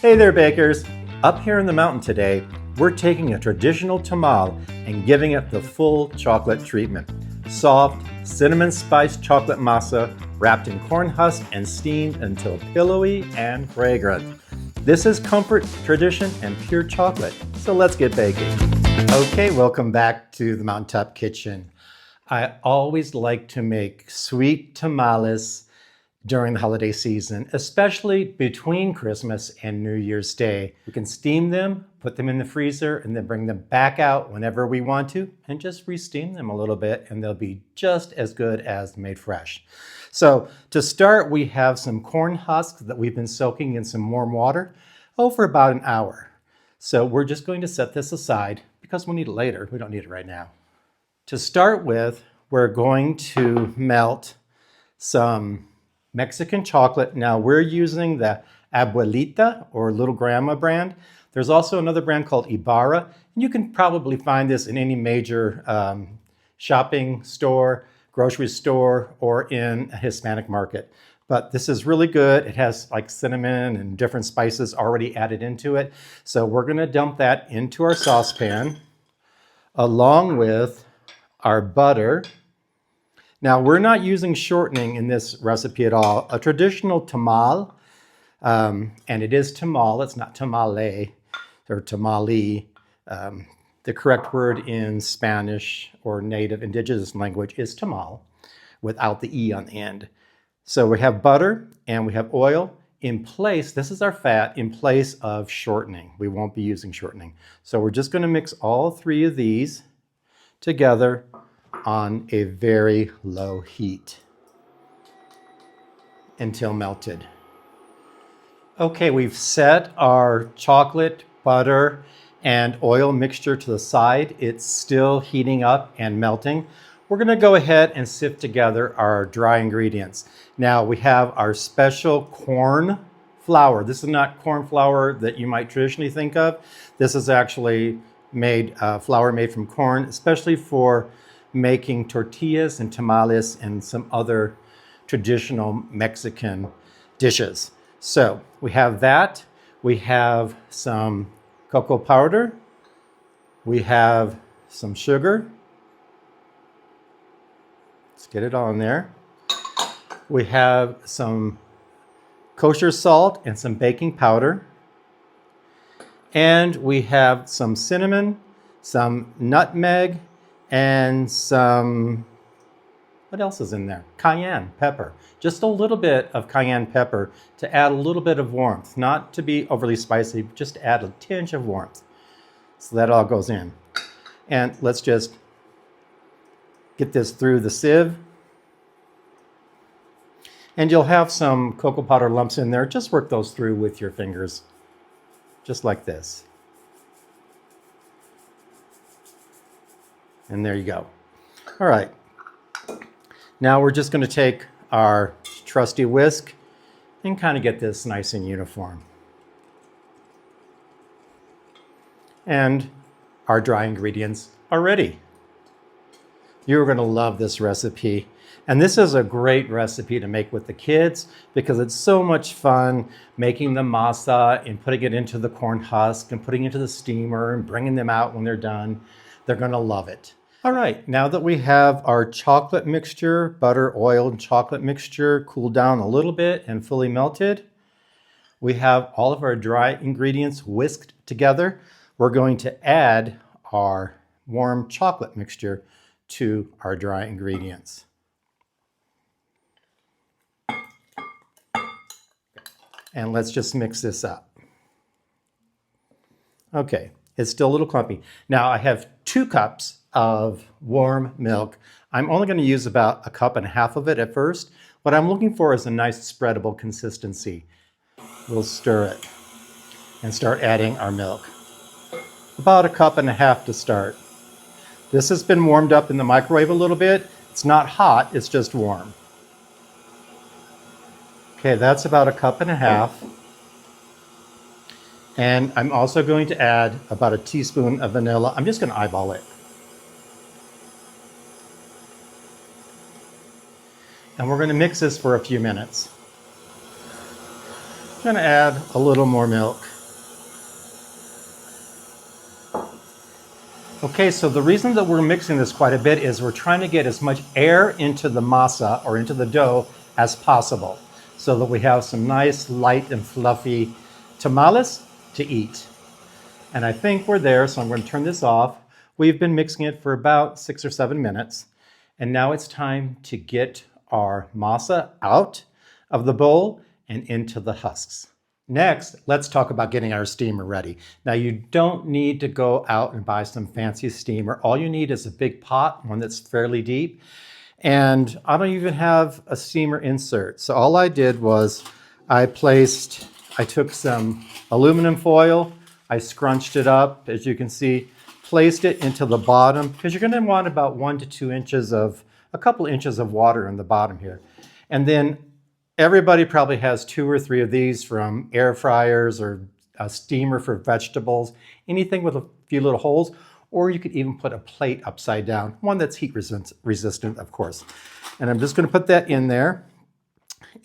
Hey there, bakers! Up here in the mountain today, we're taking a traditional tamal and giving it the full chocolate treatment. Soft, cinnamon spiced chocolate masa wrapped in corn husk and steamed until pillowy and fragrant. This is comfort, tradition, and pure chocolate, so let's get baking. Okay, welcome back to the Mountaintop kitchen. I always like to make sweet tamales during the holiday season, especially between Christmas and New Year's Day. We can steam them, put them in the freezer, and then bring them back out whenever we want to, and just re-steam them a little bit, and they'll be just as good as made fresh. So to start, we have some corn husks that we've been soaking in some warm water, for about an hour. So we're just going to set this aside because we'll need it later. We don't need it right now. To start with, we're going to melt some Mexican chocolate. Now we're using the Abuelita or Little Grandma brand. There's also another brand called Ibarra, and you can probably find this in any major shopping store, grocery store, or in a Hispanic market. But this is really good. It has like cinnamon and different spices already added into it. So we're gonna dump that into our saucepan along with our butter. Now, we're not using shortening in this recipe at all. A traditional tamal, and it is tamal, it's not tamale or tamale. The correct word in Spanish or native indigenous language is tamal without the E on the end. So we have butter and we have oil in place. This is our fat in place of shortening. We won't be using shortening. So we're just going to mix all three of these together on a very low heat until melted. Okay, we've set our chocolate, butter, and oil mixture to the side. It's still heating up and melting. We're gonna go ahead and sift together our dry ingredients. Now we have our special corn flour. This is not corn flour that you might traditionally think of. This is actually flour made from corn, especially for making tortillas and tamales and some other traditional Mexican dishes. So we have that. We have some cocoa powder. We have some sugar. Let's get it on there. We have some kosher salt and some baking powder. And we have some cinnamon, some nutmeg, and some, what else is in there? Cayenne pepper. Just a little bit of cayenne pepper to add a little bit of warmth, not to be overly spicy, just to add a tinge of warmth. So that all goes in. And let's just get this through the sieve. And you'll have some cocoa powder lumps in there. Just work those through with your fingers, just like this. And there you go. All right. Now we're just going to take our trusty whisk and kind of get this nice and uniform. And our dry ingredients are ready. You're going to love this recipe. And this is a great recipe to make with the kids because it's so much fun making the masa and putting it into the corn husk and putting it into the steamer and bringing them out when they're done. They're going to love it. All right, now that we have our chocolate mixture, butter, oil, and chocolate mixture cooled down a little bit and fully melted, we have all of our dry ingredients whisked together. We're going to add our warm chocolate mixture to our dry ingredients. And let's just mix this up. Okay, it's still a little clumpy. Now I have 2 cups of warm milk. I'm only going to use about 1.5 cups of it at first. What I'm looking for is a nice spreadable consistency. We'll stir it and start adding our milk. About 1.5 cups to start. This has been warmed up in the microwave a little bit. It's not hot, it's just warm. Okay, that's about 1.5 cups. And I'm also going to add about a teaspoon of vanilla. I'm just going to eyeball it. And we're going to mix this for a few minutes. I'm going to add a little more milk. Okay, so the reason that we're mixing this quite a bit is we're trying to get as much air into the masa or into the dough as possible so that we have some nice light and fluffy tamales to eat. And I think we're there, so I'm going to turn this off. We've been mixing it for about 6 or 7 minutes. And now it's time to get our masa out of the bowl and into the husks. Next, let's talk about getting our steamer ready. Now, you don't need to go out and buy some fancy steamer. All you need is a big pot, one that's fairly deep. And I don't even have a steamer insert. So all I did was I took some aluminum foil, I scrunched it up, as you can see, placed it into the bottom, because you're going to want about 1 to 2 inches of, a couple inches of water in the bottom here. And then everybody probably has 2 or 3 of these, from air fryers or a steamer for vegetables, anything with a few little holes, or you could even put a plate upside down, one that's heat resistant, of course. And I'm just going to put that in there,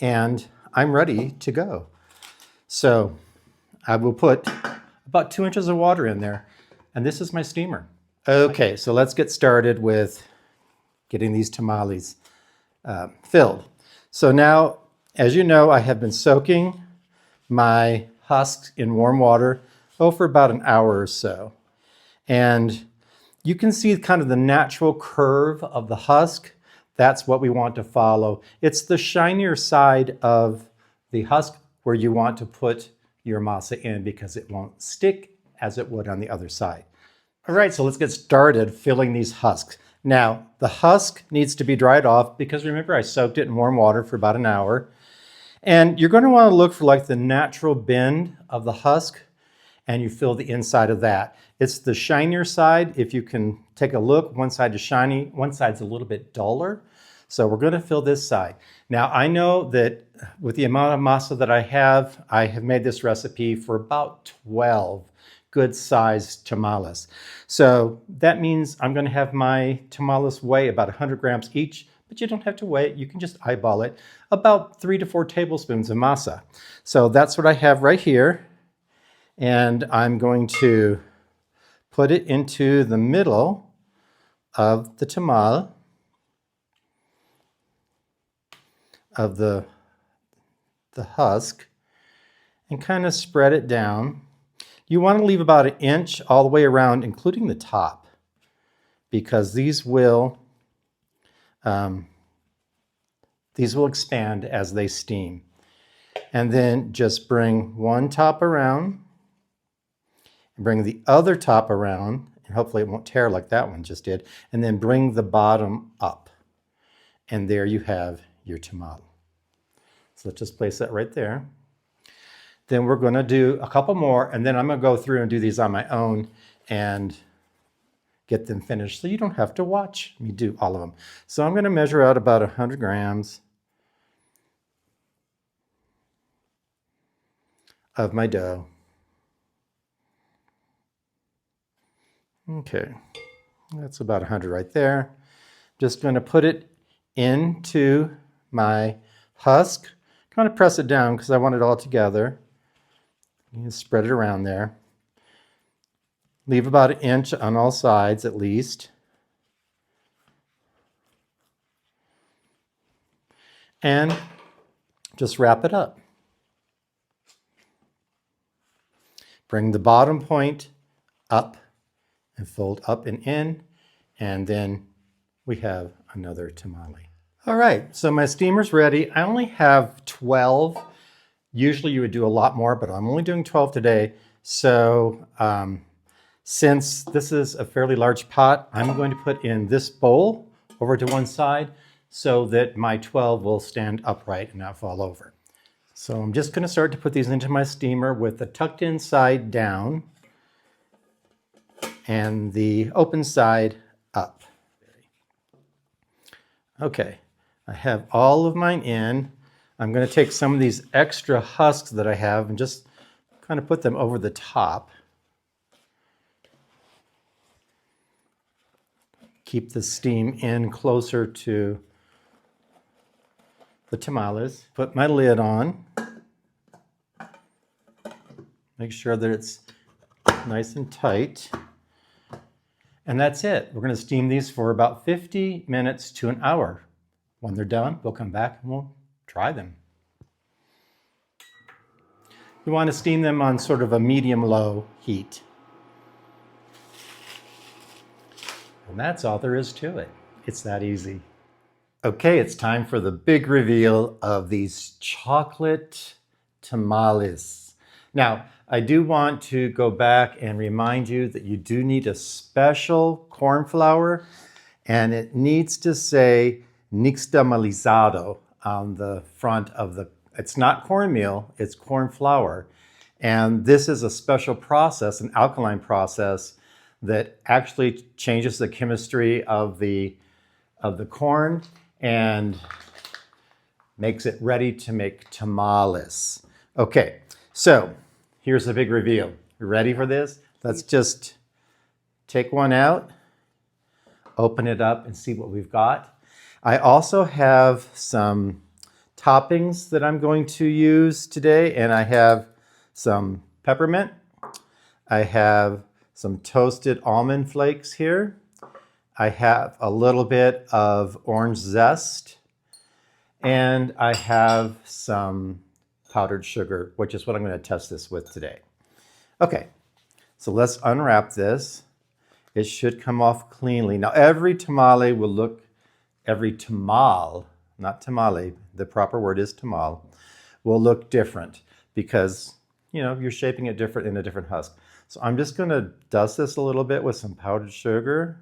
and I'm ready to go. So I will put about 2 inches of water in there, and this is my steamer. Okay, so let's get started with getting these tamales filled. So now, as you know, I have been soaking my husks in warm water for about an hour or so. And you can see kind of the natural curve of the husk. That's what we want to follow. It's the shinier side of the husk where you want to put your masa in, because it won't stick as it would on the other side. All right, so let's get started filling these husks. Now, the husk needs to be dried off, because remember, I soaked it in warm water for about an hour. And you're going to want to look for like the natural bend of the husk, and you fill the inside of that. It's the shinier side. If you can take a look, one side is shiny, one side's a little bit duller. So we're going to fill this side. Now, I know that with the amount of masa that I have made this recipe for about 12 good-sized tamales. So that means I'm going to have my tamales weigh about 100 grams each, but you don't have to weigh it. You can just eyeball it. About 3 to 4 tablespoons of masa. So that's what I have right here. And I'm going to put it into the middle of the tamal, of the husk, and kind of spread it down. You want to leave about 1 inch all the way around, including the top, because these will expand as they steam. And then just bring one top around, and bring the other top around, and hopefully it won't tear like that one just did, and then bring the bottom up. And there you have your tamal. So let's just place that right there. Then we're going to do a couple more, and then I'm going to go through and do these on my own and get them finished, so you don't have to watch me do all of them. So I'm going to measure out about 100 grams of my dough. Okay, that's about 100 right there. Just going to put it into my husk. Kind of press it down because I want it all together. You spread it around there. Leave about 1 inch on all sides at least. And just wrap it up. Bring the bottom point up and fold up and in, and then we have another tamale. All right, so my steamer's ready. I only have 12. Usually you would do a lot more, but I'm only doing 12 today. So since this is a fairly large pot, I'm going to put in this bowl over to one side so that my 12 will stand upright and not fall over. So I'm just going to start to put these into my steamer with the tucked in side down and the open side up. Okay, I have all of mine in. I'm going to take some of these extra husks that I have and just kind of put them over the top. Keep the steam in closer to the tamales. Put my lid on. Make sure that it's nice and tight. And that's it. We're going to steam these for about 50 minutes to an hour. When they're done, we'll come back and we'll try them. We want to steam them on sort of a medium-low heat. And that's all there is to it. It's that easy. Okay, it's time for the big reveal of these chocolate tamales. Now, I do want to go back and remind you that you do need a special corn flour, and it needs to say Nixtamalizado on the front of the, it's not cornmeal, it's corn flour. And this is a special process, an alkaline process, that actually changes the chemistry of the corn and makes it ready to make tamales. Okay, so here's the big reveal. You ready for this? Let's just take one out, open it up, and see what we've got. I also have some toppings that I'm going to use today, and I have some peppermint. I have some toasted almond flakes here. I have a little bit of orange zest, and I have some powdered sugar, which is what I'm going to test this with today. Okay, so let's unwrap this. It should come off cleanly. Now, every tamale will look, every tamal, not tamale, the proper word is tamal, will look different because, you know, you're shaping it different in a different husk. So I'm just going to dust this a little bit with some powdered sugar.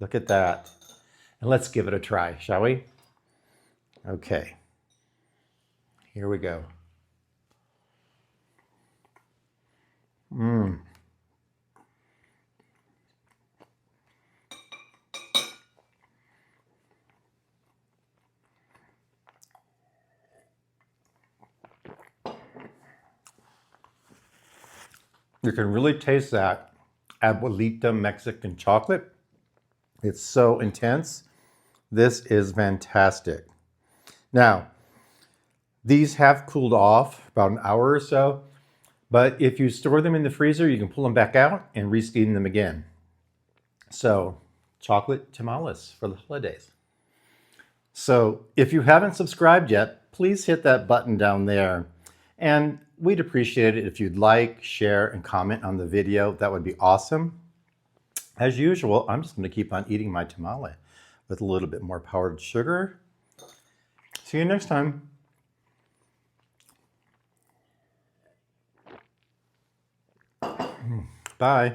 Look at that. And let's give it a try, shall we? Okay. Here we go. You can really taste that Abuelita Mexican chocolate. It's so intense. This is fantastic. Now, these have cooled off about an hour or so, but if you store them in the freezer, you can pull them back out and re-steam them again. So, chocolate tamales for the holidays. So, if you haven't subscribed yet, please hit that button down there. And we'd appreciate it if you'd like, share, and comment on the video. That would be awesome. As usual, I'm just going to keep on eating my tamale with a little bit more powdered sugar. See you next time. Bye.